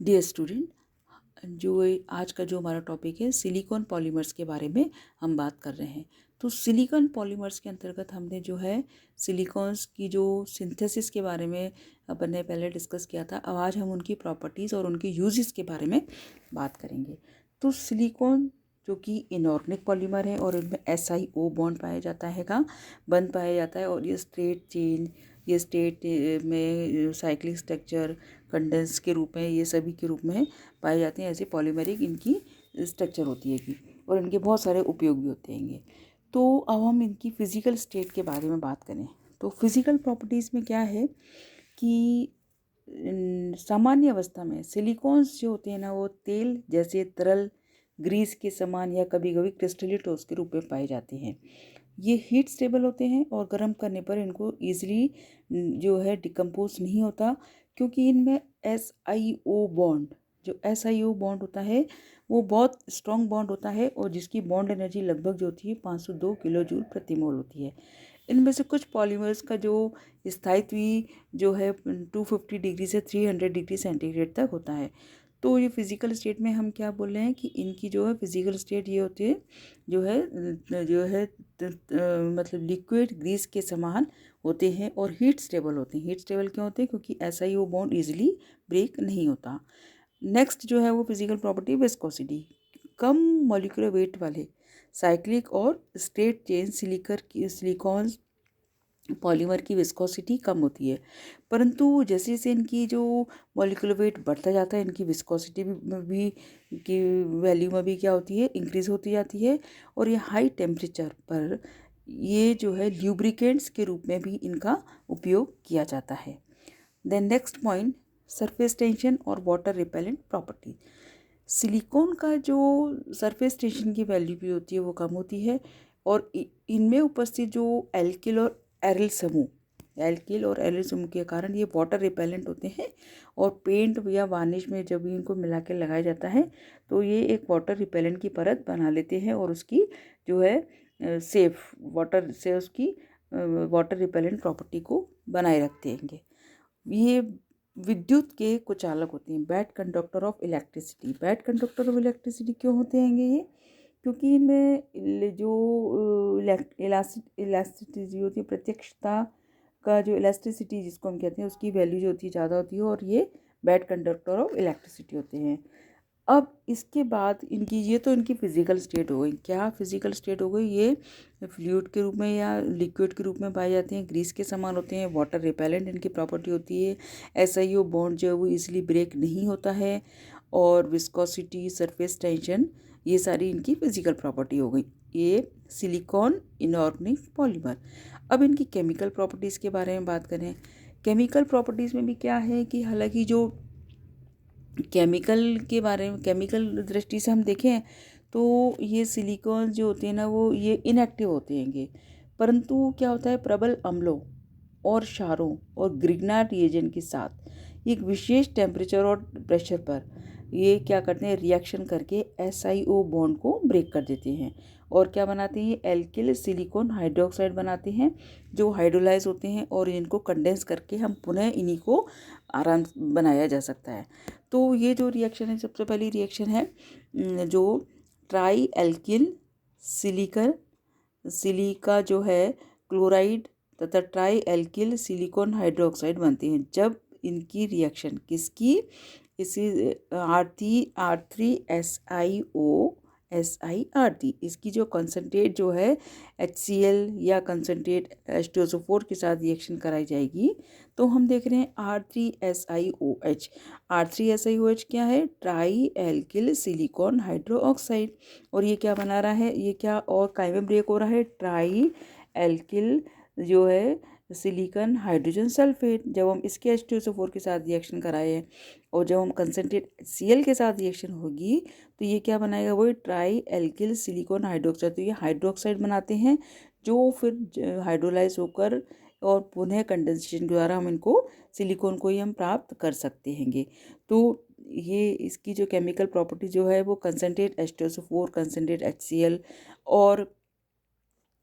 Dear student, आज का जो हमारा टॉपिक है सिलिकॉन पॉलीमर्स के बारे में हम बात कर रहे हैं। तो सिलिकॉन पॉलीमर्स के अंतर्गत हमने जो है सिलिकॉन्स की जो सिंथेसिस के बारे में अपन ने पहले डिस्कस किया था। अब आज हम उनकी प्रॉपर्टीज़ और उनके यूजेस के बारे में बात करेंगे। तो सिलिकॉन जो कि इनऑर्गेनिक पॉलीमर है और इनमें SiO बॉन्ड पाया जाता है बंद पाया जाता है, और ये स्टेट में साइक्लिक स्ट्रक्चर कंडेंस के रूप में, ये सभी के रूप में पाए जाते हैं। ऐसे पॉलीमेरिक इनकी स्ट्रक्चर होती है कि, और इनके बहुत सारे उपयोग भी होते हैं। तो अब हम इनकी फिजिकल स्टेट के बारे में बात करें तो फिजिकल प्रॉपर्टीज़ में क्या है कि सामान्य अवस्था में सिलिकॉन्स जो होते हैं ना, वो तेल जैसे तरल ग्रीस के समान या कभी कभी क्रिस्टली ठोस के रूप में पाए जाते हैं। ये हीट स्टेबल होते हैं और गर्म करने पर इनको ईजिली जो है डिकम्पोज नहीं होता, क्योंकि इनमें SiO बॉन्ड होता है वो बहुत स्ट्रॉन्ग बॉन्ड होता है, और जिसकी बॉन्ड एनर्जी लगभग जो होती है 502 किलो जूल प्रति मोल होती है। इनमें से कुछ पॉलीमर्स का जो स्थायित्व जो है 250 डिग्री से 300 डिग्री सेंटीग्रेड तक होता है। तो ये फिजिकल स्टेट में हम क्या बोल रहे हैं कि इनकी जो है फिजिकल स्टेट ये होती है मतलब लिक्विड ग्रीस के समान होते हैं और हीट स्टेबल होते हैं। हीट स्टेबल क्यों होते हैं? क्योंकि SiO बॉन्ड इजीली ब्रेक नहीं होता। नेक्स्ट जो है वो फिजिकल प्रॉपर्टी विस्कोसिटी। कम मॉलिक्यूलर वेट वाले साइक्लिक और स्ट्रेट चेन सिलिकॉन पॉलीमर की विस्कोसिटी कम होती है, परंतु जैसे जैसे इनकी जो मॉलिक्यूलर वेट बढ़ता जाता है, इनकी विस्कोसिटी भी की वैल्यू में भी क्या होती है, इंक्रीज होती जाती है। और ये हाई टेम्परेचर पर ये जो है ल्यूब्रिकेंट्स के रूप में भी इनका उपयोग किया जाता है। Then next point, surface tension और वाटर रिपेलेंट प्रॉपर्टी। सिलिकॉन का जो सरफेस टेंशन की वैल्यू भी होती है वो कम होती है, और इनमें उपस्थित जो एल्किल और एरिल समूह के कारण ये वाटर रिपेलेंट होते हैं, और पेंट या वार्निश में जब इनको मिला के लगाया जाता है तो ये एक वाटर रिपेलेंट की परत बना लेते हैं, और उसकी जो है सेफ वाटर से उसकी वाटर रिपेलेंट प्रॉपर्टी को बनाए रखते हैं। ये विद्युत के कुचालक होते हैं, bad conductor of electricity. Bad conductor of electricity क्यों होते हैं ये? क्योंकि इनमें जो इलास्टिसिटी होती है, प्रत्यक्षता का जो इलास्टिसिटी जिसको हम कहते हैं, उसकी वैल्यू जो होती है ज़्यादा होती है, और ये बैड कंडक्टर ऑफ इलेक्ट्रिसिटी होते हैं। अब इसके बाद ये तो इनकी फिजिकल स्टेट हो गई। क्या फिजिकल स्टेट हो गई? ये फ्लूइड के रूप में या लिक्विड के रूप में पाए जाते हैं, ग्रीस के समान होते हैं, वाटर रिपेलेंट इनकी प्रॉपर्टी होती है, SiO बॉन्ड जो है वो इजीली ब्रेक नहीं होता है, और विस्कोसिटी, सरफेस टेंशन, ये सारी इनकी फिजिकल प्रॉपर्टी हो गई। ये सिलिकॉन इनऑर्गेनिक पॉलीमर। अब इनकी केमिकल प्रॉपर्टीज़ के बारे में बात करें। केमिकल प्रॉपर्टीज़ में भी क्या है कि हालांकि जो केमिकल दृष्टि से हम देखें तो ये सिलिकॉन जो होते हैं ना, वो ये इनएक्टिव होते हैं, परंतु क्या होता है, प्रबल अम्लों और क्षारों और ग्रिग्नार्ड रिएजेंट के साथ एक विशेष टेम्परेचर और प्रेशर पर ये क्या करते हैं, रिएक्शन करके SiO बॉन्ड को ब्रेक कर देते हैं, और क्या बनाते हैं, ये एल्किल सिलिकॉन हाइड्रोक्साइड बनाते हैं, जो हाइड्रोलाइज होते हैं, और इनको कंडेंस करके हम पुनः इन्हीं को आराम बनाया जा सकता है। तो ये जो रिएक्शन है, सबसे पहली रिएक्शन है जो ट्राई एल्किल सिलिका जो है क्लोराइड तथा ट्राई एल्किल सिलिकॉन हाइड्रोक्साइड बनते हैं। जब इनकी रिएक्शन किसकी, इसी R3SiO इसकी जो कंसनट्रेट जो है HCl या कंसनट्रेट H2SO4 के साथ रिएक्शन कराई जाएगी, तो हम देख रहे हैं R3SiOH। R3SiOH क्या है? Try alkyl silicon hydroxide. और ये क्या बना रहा है, ये क्या और काय में ब्रेक हो रहा है, ट्राई एल्किल जो है सिलिकॉन हाइड्रोजन सल्फेट। जब हम इसके H2SO4 के साथ रिएक्शन कराए और जब हम कंसनट्रेट HCl के साथ रिएक्शन होगी, तो ये क्या बनाएगा, वो ट्राई एल्किल सिलिकॉन हाइड्रोक्साइड। तो ये हाइड्रोक्साइड बनाते हैं, जो फिर हाइड्रोलाइज होकर और पुनः कंडेंसेशन के द्वारा हम इनको सिलिकॉन को ही हम प्राप्त कर सकते हैं। तो ये इसकी जो केमिकल प्रॉपर्टी जो है वो कंसनट्रेट H2SO4, कंसनट्रेट HCl और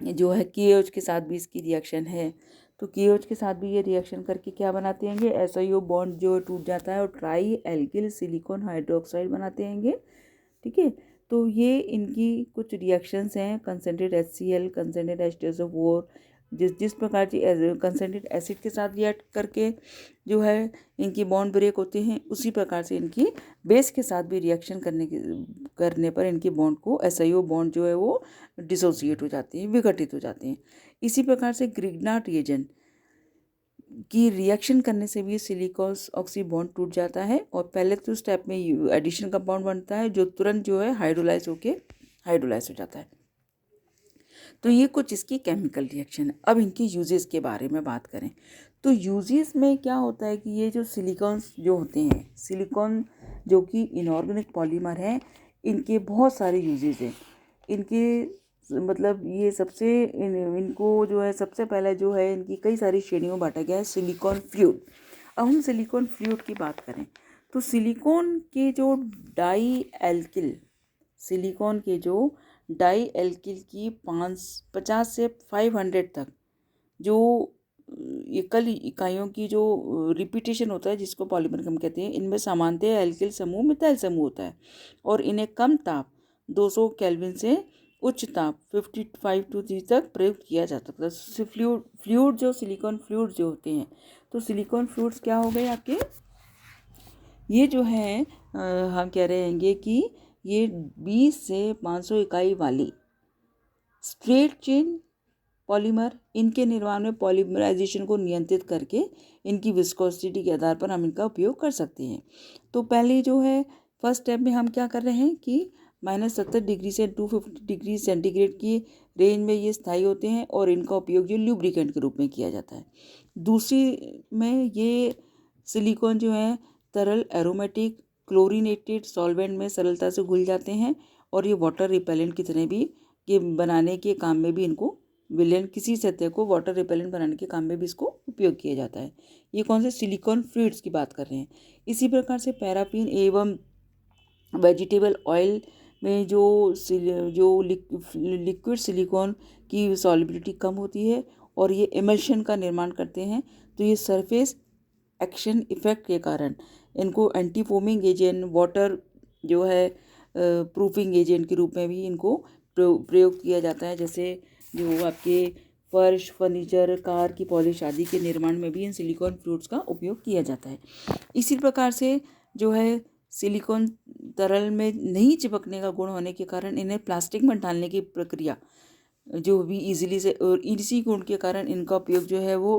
जो है KOH के साथ भी इसकी रिएक्शन है, तो KOH के साथ भी ये रिएक्शन करके क्या बनाते हैं, SiO बॉन्ड जो टूट जाता है और ट्राई एल्किल सिलिकॉन हाइड्रोक्साइड बनाते हैं। ठीक है, तो ये इनकी कुछ रिएक्शंस हैं। कंसनट्रेट HCl, कंसनट्रेट H2SO4, जिस प्रकार की कंसनट्रेट एसिड के साथ रिएक्ट करके जो है इनकी बॉन्ड ब्रेक होते हैं, उसी प्रकार से इनकी बेस के साथ भी रिएक्शन करने पर इनकी बॉन्ड को SiO बॉन्ड जो है वो डिसोसिएट हो जाती हैं, विघटित हो जाते हैं। इसी प्रकार से ग्रिग्नार्ड रिएजेंट की रिएक्शन करने से भी सिलिकॉस ऑक्सी बॉन्ड टूट जाता है और पहले तो स्टेप में एडिशन कंपाउंड बनता है जो तुरंत जो है हाइड्रोलाइज हो जाता है। तो ये कुछ इसकी केमिकल रिएक्शन है। अब इनकी यूजेस के बारे में बात करें तो यूजेस में क्या होता है कि ये जो सिलिकॉन्स जो होते हैं, सिलिकॉन जो कि इनऑर्गेनिक पॉलीमर हैं, इनके बहुत सारे यूजेस हैं। इनके मतलब ये इनको जो है सबसे पहले जो है इनकी कई सारी श्रेणियों में बांटा गया है। Silicon fluid. अब हम सिलिकॉन फ्लूइड की बात करें तो सिलिकॉन के जो डाई एल्किल की 50 से 500 तक जो एकल इकाइयों की जो रिपीटेशन होता है, जिसको पॉलीमर हम कहते हैं, इनमें सामान्यतः एल्किल समूह मिथाइल समूह होता है और इन्हें कम ताप 200 केल्विन से उच्च ताप 55 to 3 तक प्रयोग किया जा सकता है। फ्लूइड जो सिलिकॉन फ्लूइड जो होते हैं, तो सिलिकॉन फ्लूइड्स क्या हो गए आपके, ये जो है हम कह रहे हैं कि ये 20 से 500 इकाई वाली स्ट्रेट चेन पॉलीमर, इनके निर्माण में पॉलीमराइजेशन को नियंत्रित करके इनकी विस्कोसिटी के आधार पर हम इनका उपयोग कर सकते हैं। तो पहले जो है फर्स्ट स्टेप में हम क्या कर रहे हैं कि -70 डिग्री से 250 डिग्री सेंटीग्रेड की रेंज में ये स्थायी होते हैं और इनका उपयोग जो ल्यूब्रिकेंट के रूप में किया जाता है। दूसरी में ये सिलिकॉन जो है तरल एरोमेटिक क्लोरीनेटेड सॉल्वेंट में सरलता से घुल जाते हैं और ये वाटर रिपेलेंट की तरह भी ये बनाने के काम में भी इनको किसी सतह को वाटर रिपेलेंट बनाने के काम में भी इसको उपयोग किया जाता है। ये कौन से सिलिकॉन फ्लूइड्स की बात कर रहे हैं। इसी प्रकार से पैराफिन एवं वेजिटेबल ऑयल में जो लिक्विड सिलिकॉन की सॉलिबिलिटी कम होती है और ये इमल्शन का निर्माण करते हैं, तो ये सरफेस एक्शन इफेक्ट के कारण इनको एंटी फोमिंग एजेंट, वाटर जो है प्रूफिंग एजेंट के रूप में भी इनको प्रयोग किया जाता है। जैसे जो आपके फर्श, फर्नीचर, कार की पॉलिश आदि के निर्माण में भी इन सिलिकॉन फ्लूइड्स का उपयोग किया जाता है। इसी प्रकार से जो है सिलिकॉन तरल में नहीं चिपकने का गुण होने के कारण इन्हें प्लास्टिक में डालने की प्रक्रिया जो भी इजीली से, और इसी गुण के कारण इनका उपयोग जो है वो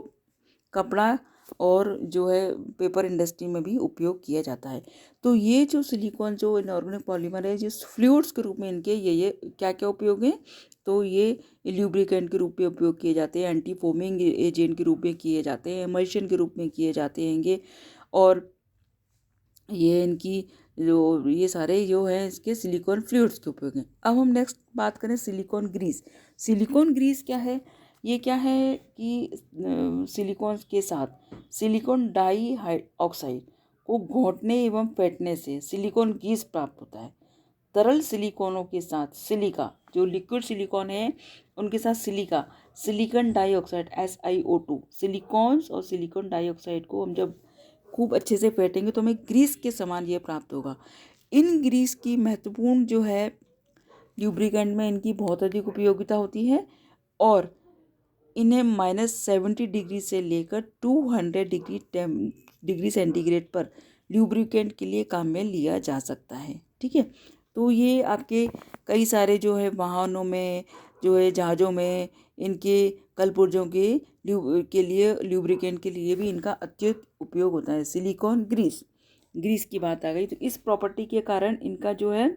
कपड़ा और जो है पेपर इंडस्ट्री में भी उपयोग किया जाता है। तो ये जो सिलिकॉन जो इनऑर्गेनिक पॉलीमर है, जिस फ्लूइड्स के रूप में इनके ये क्या क्या उपयोग हैं, तो ये ल्यूब्रिकेंट के रूप में उपयोग किए जाते हैं, एंटी फोमिंग एजेंट के रूप में किए जाते हैं, एमल्शन के रूप में किए जाते हैं और ये इनकी ये सारे जो है इसके सिलिकॉन फ्लूइड्स के उपयोग हैं। अब हम नेक्स्ट बात करें सिलिकॉन ग्रीस। सिलिकॉन ग्रीस क्या है, ये क्या है कि सिलिकॉन के साथ सिलिकॉन डाई ऑक्साइड को घोंटने एवं फेंटने से सिलिकॉन ग्रीस प्राप्त होता है। तरल सिलिकॉनों के साथ सिलिका, जो लिक्विड सिलिकॉन है उनके साथ सिलिकॉन डाइऑक्साइड SiO2, सिलिकॉन्स और सिलिकॉन डाइऑक्साइड को हम जब खूब अच्छे से फेंटेंगे तो हमें ग्रीस के समान ये प्राप्त होगा। इन ग्रीस की महत्वपूर्ण जो है ल्यूब्रिकेंट में इनकी बहुत अधिक उपयोगिता होती है और इन्हें -70 डिग्री से लेकर 200 डिग्री सेंटीग्रेड पर ल्यूब्रिकेंट के लिए काम में लिया जा सकता है। ठीक है, तो ये आपके कई सारे जो है वाहनों में, जो है जहाज़ों में, इनके कलपुर्जों के लिए ल्यूब्रिकेंट के लिए भी इनका अत्यंत उपयोग होता है। सिलिकॉन ग्रीस की बात आ गई तो इस प्रॉपर्टी के कारण इनका जो है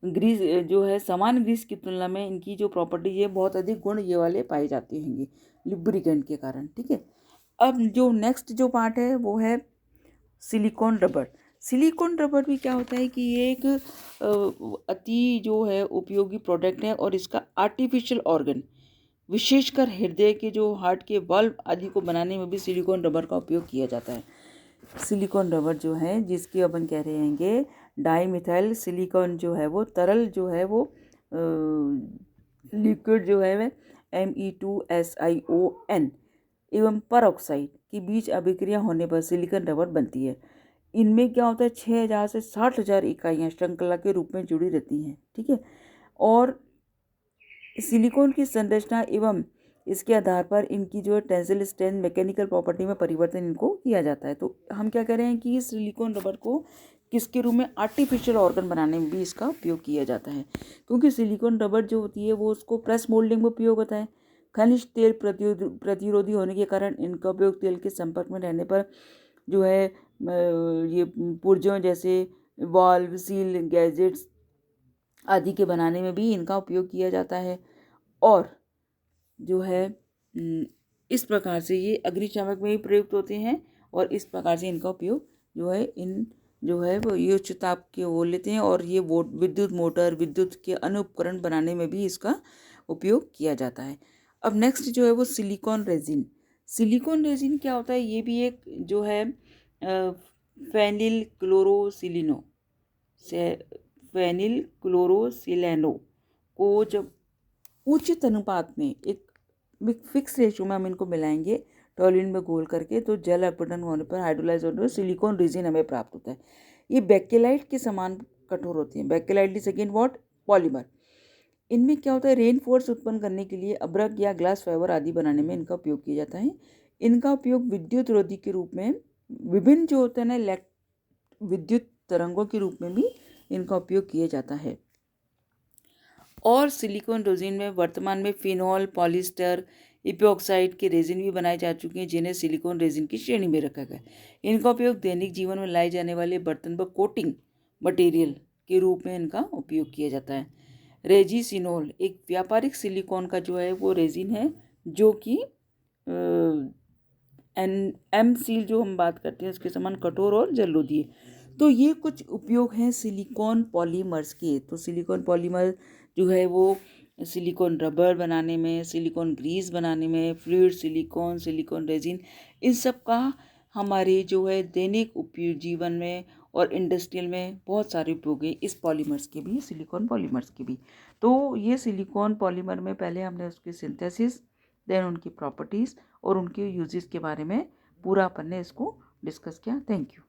ग्रीस जो है समान ग्रीस की तुलना में इनकी जो प्रॉपर्टी है बहुत अधिक गुण ये वाले पाए जाते हैं लुब्रिकेंट के कारण। ठीक है, अब जो नेक्स्ट जो पार्ट है वो है सिलिकॉन रबर। सिलिकॉन रबर भी क्या होता है कि ये एक अति जो है उपयोगी प्रोडक्ट है और इसका आर्टिफिशियल ऑर्गन, विशेषकर हृदय के जो हार्ट के बल्ब आदि को बनाने में भी सिलिकॉन रबर का उपयोग किया जाता है। सिलिकॉन रबर जो है जिसकी अपन कह रहे हैं डाईमिथाइल सिलिकॉन जो है वो तरल जो है वो लिक्विड जो है Me2SiON एवं परऑक्साइड के बीच अभिक्रिया होने पर सिलिकॉन रबर बनती है। इनमें क्या होता है, 6000 से 60,000 इकाइयाँ श्रृंखला के रूप में जुड़ी रहती हैं, ठीक है। और सिलिकॉन की संरचना एवं इसके आधार पर इनकी जो है टेंसिल स्ट्रेंथ, मैकेनिकल प्रॉपर्टी में परिवर्तन इनको किया जाता है। तो हम क्या कह रहे हैं कि सिलिकॉन रबर को किसके रूप में, आर्टिफिशियल ऑर्गन बनाने में भी इसका उपयोग किया जाता है, क्योंकि सिलिकॉन रबर जो होती है वो उसको प्रेस मोल्डिंग में उपयोग होता है। खनिज तेल प्रतिरोधी होने के कारण इनका उपयोग तेल के संपर्क में रहने पर जो है ये पुर्जों जैसे वाल्व, सील, गैजेट्स आदि के बनाने में भी इनका उपयोग किया जाता है। और जो है इस प्रकार से ये अग्निशामक में भी प्रयुक्त होते हैं, और इस प्रकार से इनका उपयोग जो है जो है वो ये उच्च ताप के वो लेते हैं, और ये विद्युत मोटर, विद्युत के अन्य उपकरण बनाने में भी इसका उपयोग किया जाता है। अब नेक्स्ट जो है वो सिलिकॉन रेजिन। सिलिकॉन रेजिन क्या होता है, ये भी एक जो है फेनिल क्लोरोसिलिनो फेनिल क्लोरोसिलेनो को जब उचित अनुपात में एक फिक्स रेशो में हम इनको मिलाएंगे टोल्यूइन में घोल करके, तो जल अपघटन होने पर हाइड्रोलाइज होने पर सिलिकॉन रेजिन हमें प्राप्त होता है। ये बेकेलाइट के समान कठोर होती हैं। Bakelite is again what, polymer. इनमें क्या होता है, रेन फोर्स उत्पन्न करने के लिए अब्रक या ग्लास फाइबर आदि बनाने में इनका उपयोग किया जाता है। इनका उपयोग विद्युत रोधी के रूप में, विभिन्न जो होते हैं ना विद्युत तरंगों के रूप में भी इनका उपयोग किया जाता है। और सिलिकॉन रेजिन में वर्तमान में फिनॉल, पॉलिस्टर, इपॉक्साइड के रेजिन भी बनाए जा चुके हैं, जिन्हें सिलिकॉन रेजिन की श्रेणी में रखा गया है। इनका उपयोग दैनिक जीवन में लाए जाने वाले बर्तन पर कोटिंग मटेरियल के रूप में इनका उपयोग किया जाता है। रेजिसिनोल एक व्यापारिक सिलिकॉन का जो है वो रेजिन है, जो कि एम सील जो हम बात करते हैं उसके समान कठोर और जलरोधी है। तो ये कुछ उपयोग हैं सिलिकॉन पॉलीमर्स के। तो सिलिकॉन पॉलीमर जो है वो सिलिकॉन रबर बनाने में, सिलिकॉन ग्रीस बनाने में, फ्लूइड सिलिकॉन, सिलिकॉन रेजिन, इन सब का हमारे जो है दैनिक उपयोग जीवन में और इंडस्ट्रियल में बहुत सारे उपयोग हैं, इस पॉलीमर्स के भी, सिलिकॉन पॉलीमर्स के भी। तो ये सिलिकॉन पॉलीमर में पहले हमने उसकी सिंथेसिस, देन उनकी प्रॉपर्टीज़ और उनके यूजेस के बारे में पूरा अपन ने इसको डिस्कस किया। Thank you.